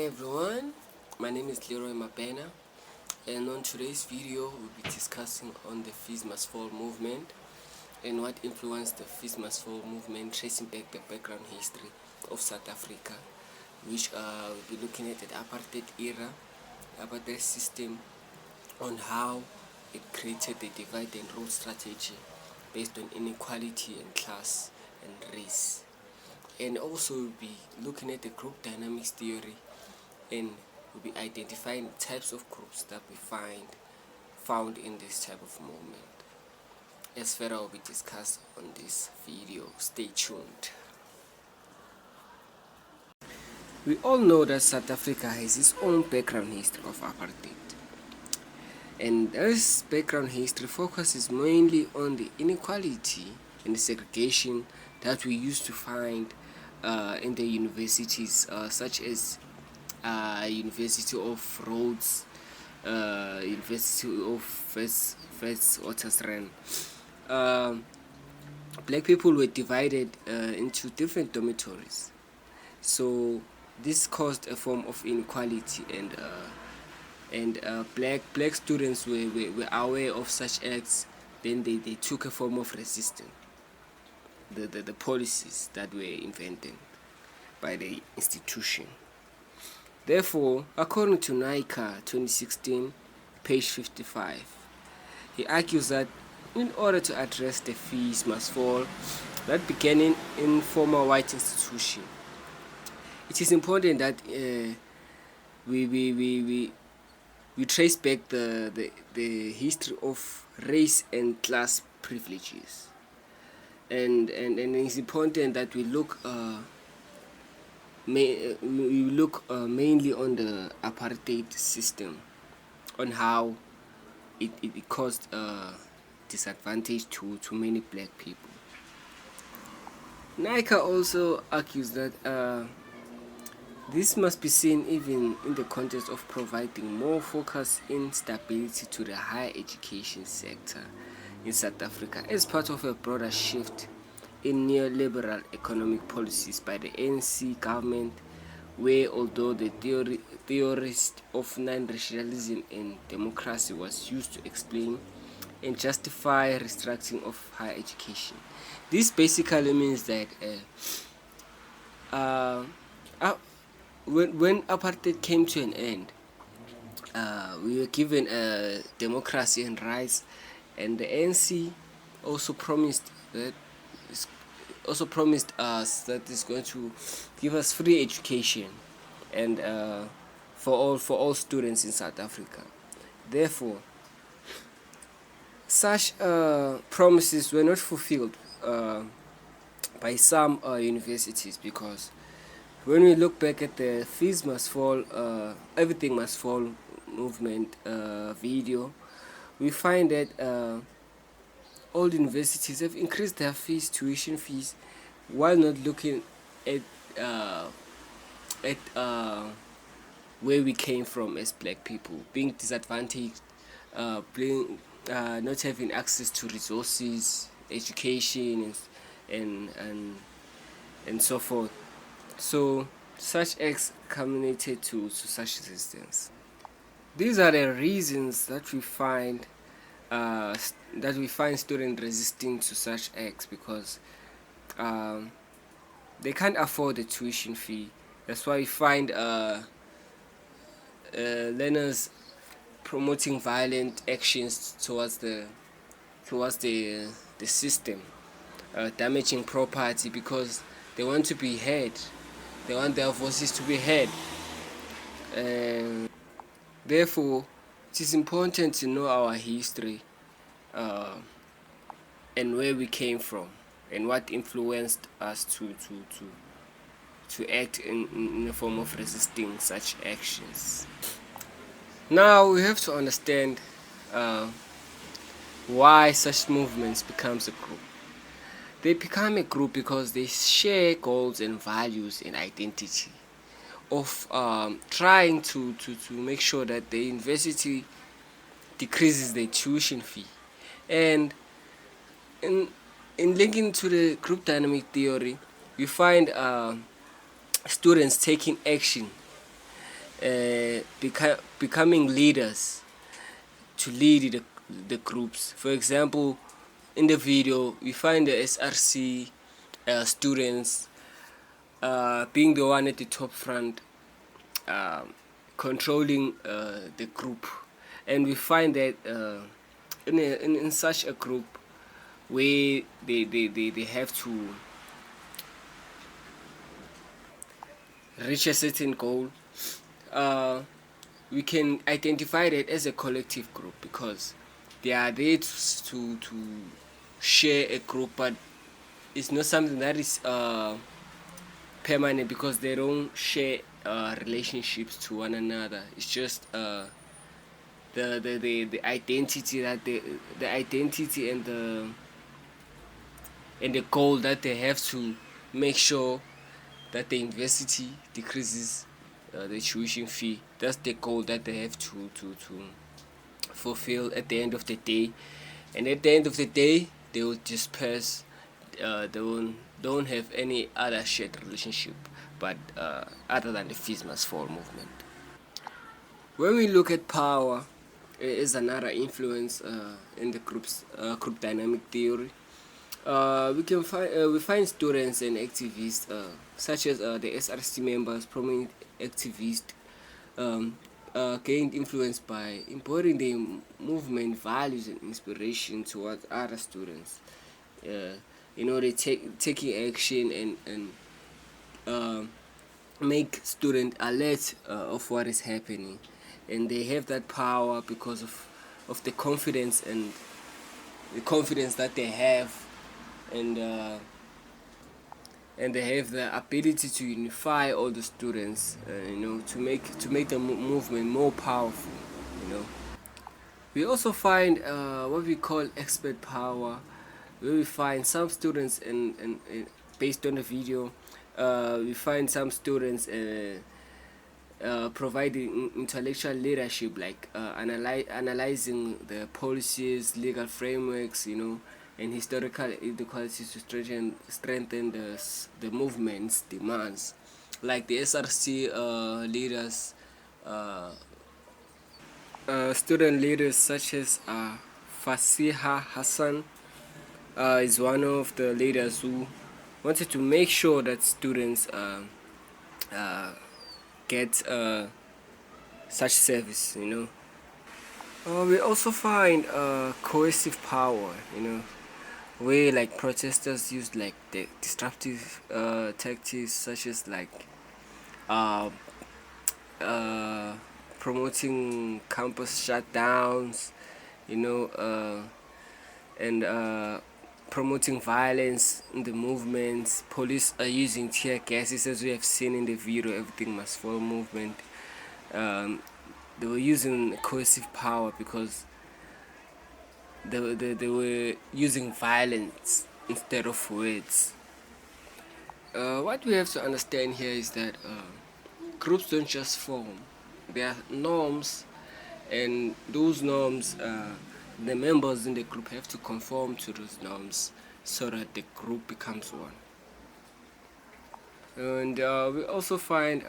everyone, my name is Leroy Mabena, and on today's video we'll be discussing on the FeesMustFall movement and what influenced the FeesMustFall movement, tracing back the background history of South Africa, which we'll be looking at the apartheid era, apartheid system, on how it created the divide and rule strategy based on inequality and class and race. And also we'll be looking at the group dynamics theory, and we'll be identifying types of groups that we found in this type of movement. As further will be discussed on this video. Stay tuned. We all know that South Africa has its own background history of apartheid, and this background history focuses mainly on the inequality and the segregation that we used to find in the universities, such as University of Rhodes, University of Witwatersrand. Black people were divided into different dormitories, so this caused a form of inequality, and black students were aware of such acts. Then they took a form of resistance the policies that were invented by the institution. Therefore, according to Nika 2016, page 55, he argues that in order to address the fees must fall that began in former white institution, it is important that we trace back the history of race and class privileges, and it's important that we look mainly on the apartheid system, on how it caused disadvantage to many black people. Nika also argues that this must be seen even in the context of providing more focus in stability to the higher education sector in South Africa as part of a broader shift in neoliberal economic policies by the ANC government, where although the theorist of non-racialism and democracy was used to explain and justify restricting of higher education. This basically means that when apartheid came to an end, we were given democracy and rights, and the ANC also promised us that it's going to give us free education and for all students in South Africa. Therefore, such promises were not fulfilled by some universities, because when we look back at the Fees Must Fall, Everything Must Fall movement video, we find that all universities have increased their tuition fees, while not looking at where we came from as black people, being disadvantaged, not having access to resources, education, and so forth. So such acts culminated to such resistance. These are the reasons that we find students resisting to such acts, because they can't afford the tuition fee. That's why we find learners promoting violent actions towards the system, damaging property, because they want to be heard. They want their voices to be heard. Therefore, it is important to know our history and where we came from, and what influenced us to act in a form of resisting such actions. Now we have to understand why such movements becomes a group. They become a group because they share goals and values and identity of trying to make sure that the university decreases the tuition fee. And in linking to the group dynamic theory, we find students taking action becoming leaders to lead the groups. For example, in the video we find the SRC students being the one at the top front, controlling the group, and we find that in such a group where they have to reach a certain goal, we can identify that as a collective group because they are there to share a group, but it's not something that is permanent because they don't share relationships to one another. It's just the identity that the identity and the goal that they have to make sure that the university decreases the tuition fee. That's the goal that they have to fulfill at the end of the day. And at the end of the day, they will disperse. They don't have any other shared relationship, but other than the FeesMustFall movement. When we look at power, is another influence in the group dynamic theory. We find students and activists such as the SRC members, prominent activists, gained influence by embodying the movement values and inspiration towards other students. They taking action and make students alert of what is happening, and they have that power because of the confidence that they have, and they have the ability to unify all the students, to make the movement more powerful. We also find what we call expert power, where we find some students and based on the video, we find some students providing intellectual leadership, like analyzing the policies, legal frameworks, and historical inequalities to strengthen the movement's demands. Like the SRC leaders, student leaders such as Fasiha Hassan is one of the leaders who wanted to make sure that students get such service. We also find coercive power, where like protesters use like the disruptive tactics such as like promoting campus shutdowns, and promoting violence in the movements. Police are using tear gases, as we have seen in the video, Everything Must Fall movement. They were using coercive power because they were using violence instead of words. What we have to understand here is that groups don't just form. There are norms, and those norms, the members in the group have to conform to those norms so that the group becomes one. And we also find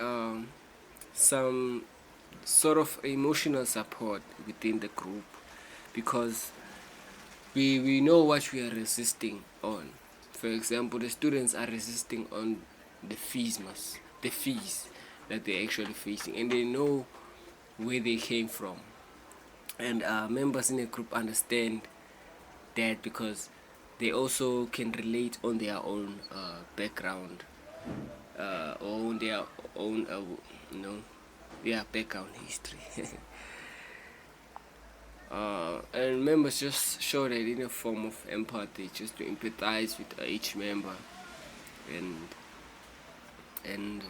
some sort of emotional support within the group, because we know what we are resisting on. For example, the students are resisting on the fees that they're actually facing, and they know where they came from. And members in the group understand that because they also can relate on their own background, or on their own their background history. And members just show that in a form of empathy, just to empathize with each member, and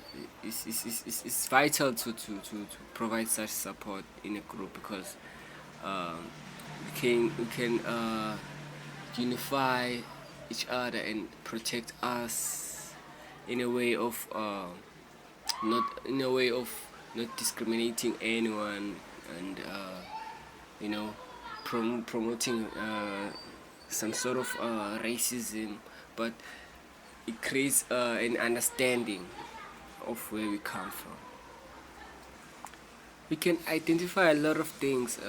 it's vital to provide such support in a group, because we can unify each other and protect us in a way of not discriminating anyone, and promoting some sort of racism, but it creates an understanding of where we come from. We can identify a lot of things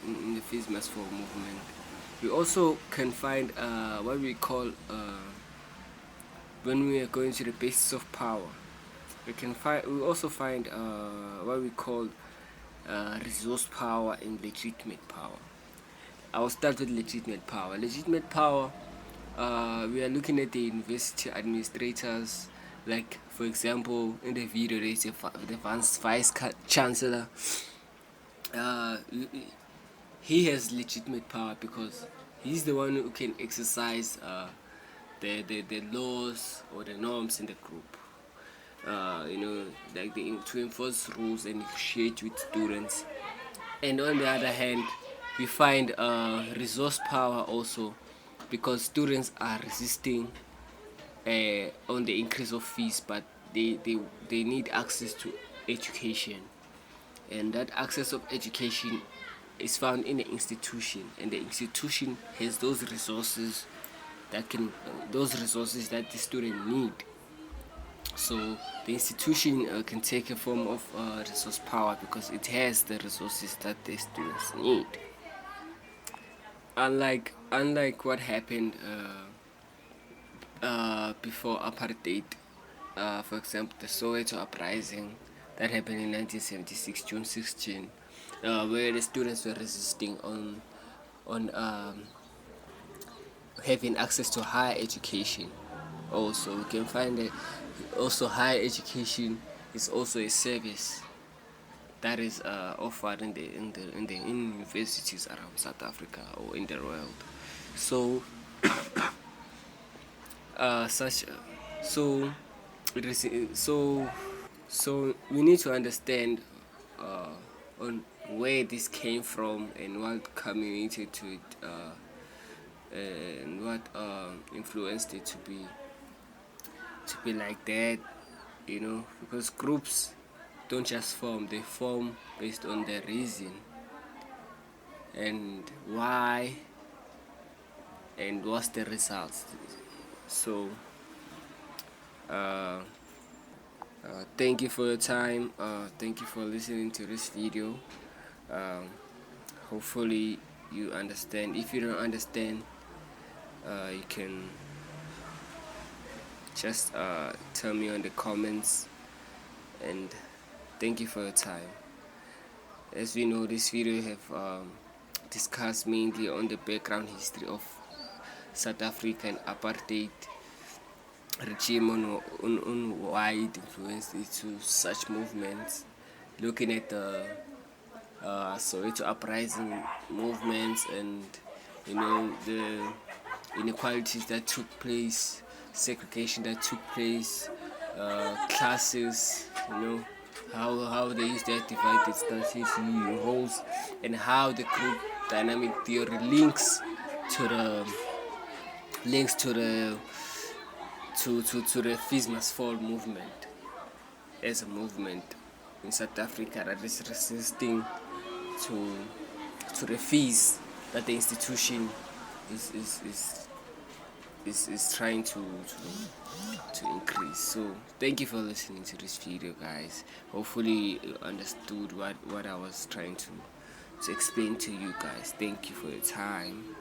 in the FeesMustFall movement. We also can find what we call when we are going to the basis of power. We also find what we call resource power and legitimate power. I will start with legitimate power. Legitimate power, we are looking at the university administrators. Like, for example, in the video, there's the vice chancellor. He has legitimate power because he's the one who can exercise the laws or the norms in the group. Like to enforce rules and negotiate with students. And on the other hand, we find resource power also, because students are resisting on the increase of fees, but they need access to education, and that access of education is found in the institution, and the institution has those resources that the student need. So the institution can take a form of resource power because it has the resources that the students need. Unlike what happened before apartheid, for example, the Soweto uprising that happened in 1976, June 16, where the students were resisting on having access to higher education. Also, we can find that also higher education is also a service that is offered in the universities around South Africa or in the world. So so we need to understand on where this came from and what contributed to it, and what influenced it to be like that, because groups don't just form, they form based on the reason and why and what's the results. So thank you for your time, thank you for listening to this video. Hopefully you understand. If you don't understand, you can just tell me on the comments, and thank you for your time. As we know, this video have discussed mainly on the background history of South African apartheid regime on wide influence into such movements, looking at the Soweto uprising movements and the inequalities that took place, segregation that took place, classes, how they used that divided stances, roles, and how the group dynamic theory links to the FeesMustFall movement as a movement in South Africa that is resisting to the fees that the institution is trying to increase. So thank you for listening to this video, guys. Hopefully you understood what I was trying to explain to you guys. Thank you for your time.